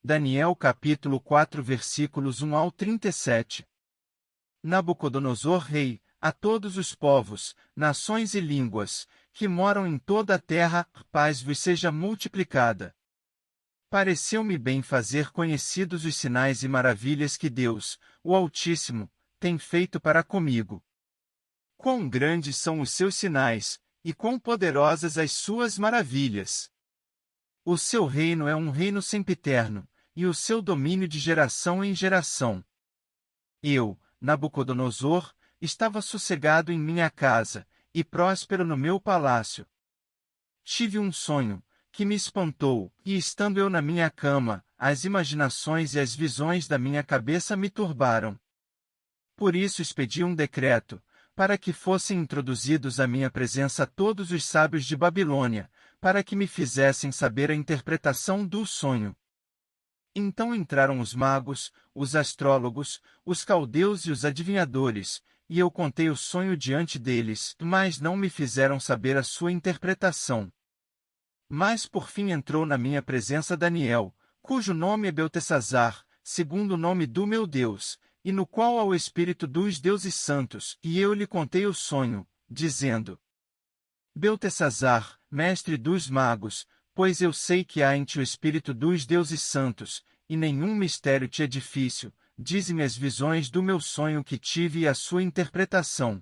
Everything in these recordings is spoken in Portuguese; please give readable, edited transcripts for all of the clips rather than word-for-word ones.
Daniel capítulo 4 versículos 1 ao 37. Nabucodonosor rei, a todos os povos, nações e línguas, que moram em toda a terra, paz vos seja multiplicada. Pareceu-me bem fazer conhecidos os sinais e maravilhas que Deus, o Altíssimo, tem feito para comigo. Quão grandes são os seus sinais, e quão poderosas as suas maravilhas! O seu reino é um reino sempiterno, e o seu domínio de geração em geração. Eu, Nabucodonosor, estava sossegado em minha casa, e próspero no meu palácio. Tive um sonho, que me espantou, e estando eu na minha cama, as imaginações e as visões da minha cabeça me turbaram. Por isso expedi um decreto, para que fossem introduzidos à minha presença todos os sábios de Babilônia, para que me fizessem saber a interpretação do sonho. Então entraram os magos, os astrólogos, os caldeus e os adivinhadores, e eu contei o sonho diante deles, mas não me fizeram saber a sua interpretação. Mas por fim entrou na minha presença Daniel, cujo nome é Beltesazar, segundo o nome do meu Deus, e no qual há o Espírito dos deuses santos, e eu lhe contei o sonho, dizendo: Beltesazar, mestre dos magos, pois eu sei que há em ti o Espírito dos deuses santos, e nenhum mistério te é difícil, dize-me as visões do meu sonho que tive e a sua interpretação.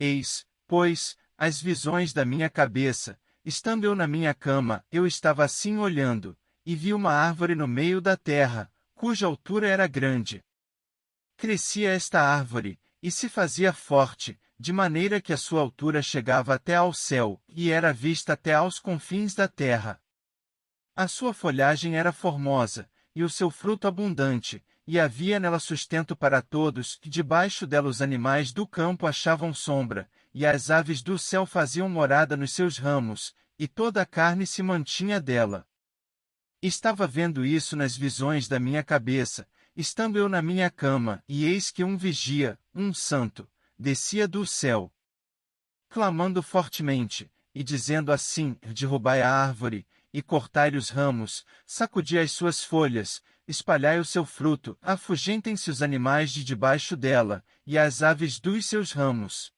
Eis, pois, as visões da minha cabeça, estando eu na minha cama, eu estava assim olhando, e vi uma árvore no meio da terra, cuja altura era grande. Crescia esta árvore, e se fazia forte, de maneira que a sua altura chegava até ao céu, e era vista até aos confins da terra. A sua folhagem era formosa, e o seu fruto abundante, e havia nela sustento para todos, que debaixo dela os animais do campo achavam sombra, e as aves do céu faziam morada nos seus ramos, e toda a carne se mantinha dela. Estava vendo isso nas visões da minha cabeça, estando eu na minha cama, e eis que um vigia, um santo, descia do céu, clamando fortemente, e dizendo assim: derrubai a árvore, e cortai-lhe os ramos, sacudi as suas folhas, espalhai o seu fruto, afugentem-se os animais de debaixo dela, e as aves dos seus ramos.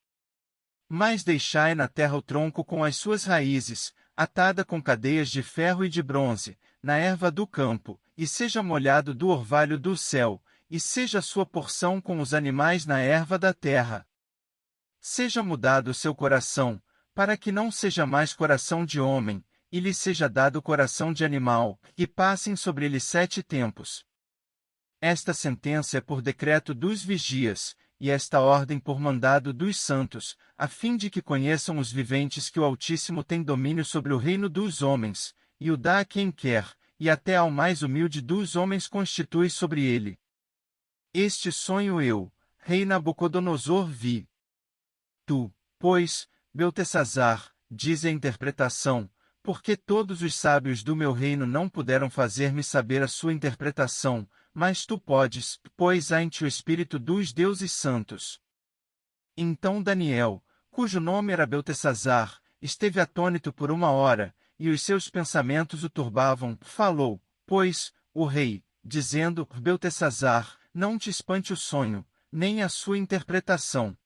Mas deixai na terra o tronco com as suas raízes, atada com cadeias de ferro e de bronze, na erva do campo, e seja molhado do orvalho do céu, e seja a sua porção com os animais na erva da terra. Seja mudado o seu coração, para que não seja mais coração de homem, e lhe seja dado coração de animal, e passem sobre ele 7 tempos. Esta sentença é por decreto dos vigias, e esta ordem por mandado dos santos, a fim de que conheçam os viventes que o Altíssimo tem domínio sobre o reino dos homens, e o dá a quem quer, e até ao mais humilde dos homens constitui sobre ele. Este sonho eu, rei Nabucodonosor, vi. Tu, pois, Beltesazar, diz a interpretação, porque todos os sábios do meu reino não puderam fazer-me saber a sua interpretação, mas tu podes, pois há em ti o Espírito dos deuses santos. Então Daniel, cujo nome era Beltesazar, esteve atônito por 1 hora, e os seus pensamentos o turbavam, falou, pois, o rei, dizendo: Beltesazar, não te espante o sonho, nem a sua interpretação.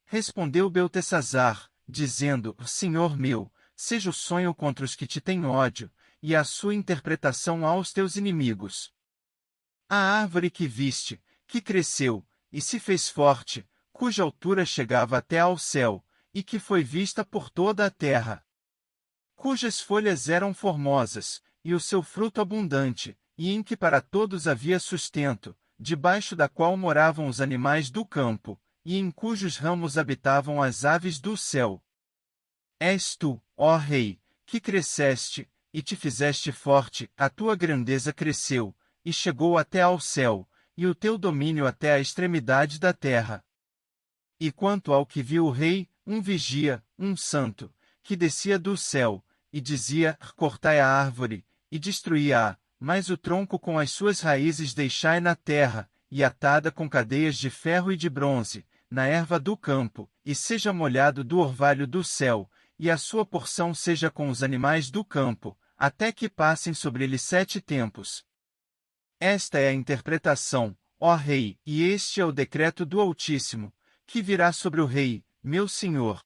Respondeu Beltesazar, dizendo: Senhor meu, seja o sonho contra os que te têm ódio, e a sua interpretação aos teus inimigos. A árvore que viste, que cresceu, e se fez forte, cuja altura chegava até ao céu, e que foi vista por toda a terra, cujas folhas eram formosas, e o seu fruto abundante, e em que para todos havia sustento, debaixo da qual moravam os animais do campo, e em cujos ramos habitavam as aves do céu. És tu, ó Rei, que cresceste, e te fizeste forte, a tua grandeza cresceu, e chegou até ao céu, e o teu domínio até à extremidade da terra. E quanto ao que viu o rei, um vigia, um santo, que descia do céu, e dizia: cortai a árvore, e destruí-a, mas o tronco com as suas raízes deixai na terra, e atada com cadeias de ferro e de bronze, na erva do campo, e seja molhado do orvalho do céu, e a sua porção seja com os animais do campo, até que passem sobre ele 7 tempos. Esta é a interpretação, ó rei, e este é o decreto do Altíssimo, que virá sobre o rei, meu senhor.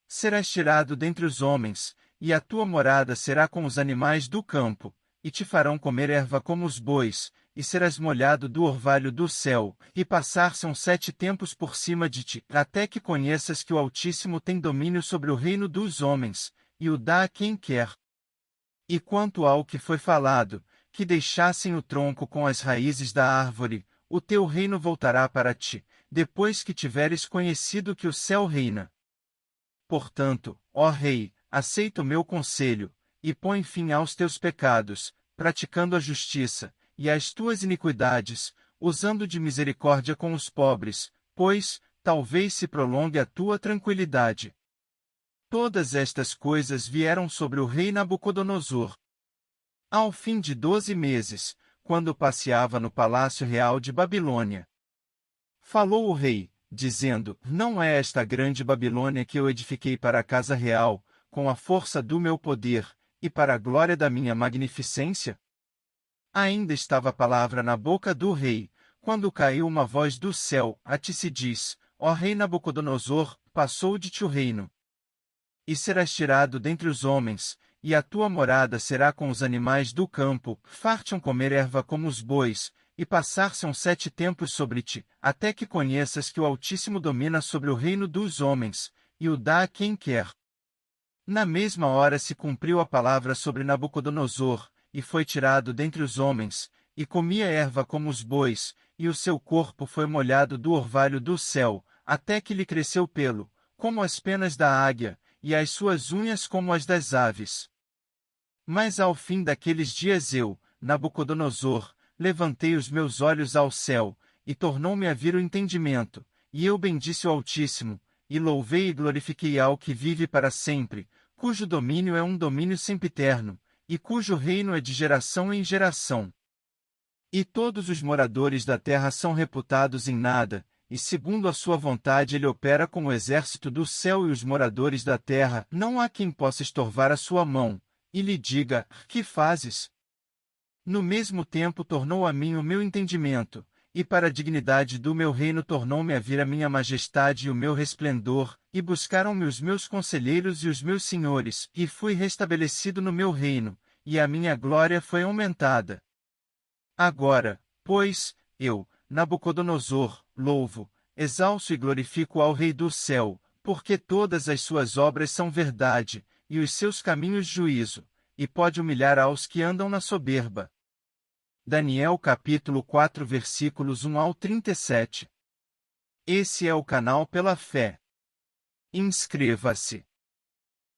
Serás tirado dentre os homens, e a tua morada será com os animais do campo, e te farão comer erva como os bois, e serás molhado do orvalho do céu, e passar-se-ão 7 tempos por cima de ti, até que conheças que o Altíssimo tem domínio sobre o reino dos homens, e o dá a quem quer. E quanto ao que foi falado, que deixassem o tronco com as raízes da árvore, o teu reino voltará para ti, depois que tiveres conhecido que o céu reina. Portanto, ó rei, aceita o meu conselho, e põe fim aos teus pecados, praticando a justiça, e às tuas iniquidades, usando de misericórdia com os pobres, pois, talvez se prolongue a tua tranquilidade. Todas estas coisas vieram sobre o rei Nabucodonosor. Ao fim de 12 meses, quando passeava no palácio real de Babilônia, falou o rei, dizendo: Não é esta grande Babilônia que eu edifiquei para a casa real, com a força do meu poder, e para a glória da minha magnificência? Ainda estava a palavra na boca do rei, quando caiu uma voz do céu, a ti se diz: Ó rei Nabucodonosor, passou de ti o reino. E serás tirado dentre os homens, e a tua morada será com os animais do campo, fartam comer erva como os bois, e passar-se-ão 7 tempos sobre ti, até que conheças que o Altíssimo domina sobre o reino dos homens, e o dá a quem quer. Na mesma hora se cumpriu a palavra sobre Nabucodonosor, e foi tirado dentre os homens, e comia erva como os bois, e o seu corpo foi molhado do orvalho do céu, até que lhe cresceu pelo, como as penas da águia, e as suas unhas como as das aves. Mas ao fim daqueles dias eu, Nabucodonosor, levantei os meus olhos ao céu, e tornou-me a vir o entendimento, e eu bendisse o Altíssimo, e louvei e glorifiquei ao que vive para sempre, cujo domínio é um domínio sempiterno, e cujo reino é de geração em geração. E todos os moradores da terra são reputados em nada, e segundo a sua vontade ele opera com o exército do céu e os moradores da terra, não há quem possa estorvar a sua mão, e lhe diga: Que fazes? No mesmo tempo tornou a mim o meu entendimento, e para a dignidade do meu reino tornou-me a vir a minha majestade e o meu resplendor, e buscaram-me os meus conselheiros e os meus senhores, e fui restabelecido no meu reino, e a minha glória foi aumentada. Agora, pois, eu, Nabucodonosor, louvo, exalço e glorifico ao Rei do céu, porque todas as suas obras são verdade, e os seus caminhos juízo, e pode humilhar aos que andam na soberba. Daniel capítulo 4 versículos 1 ao 37. Esse é o canal Pela Fé. Inscreva-se.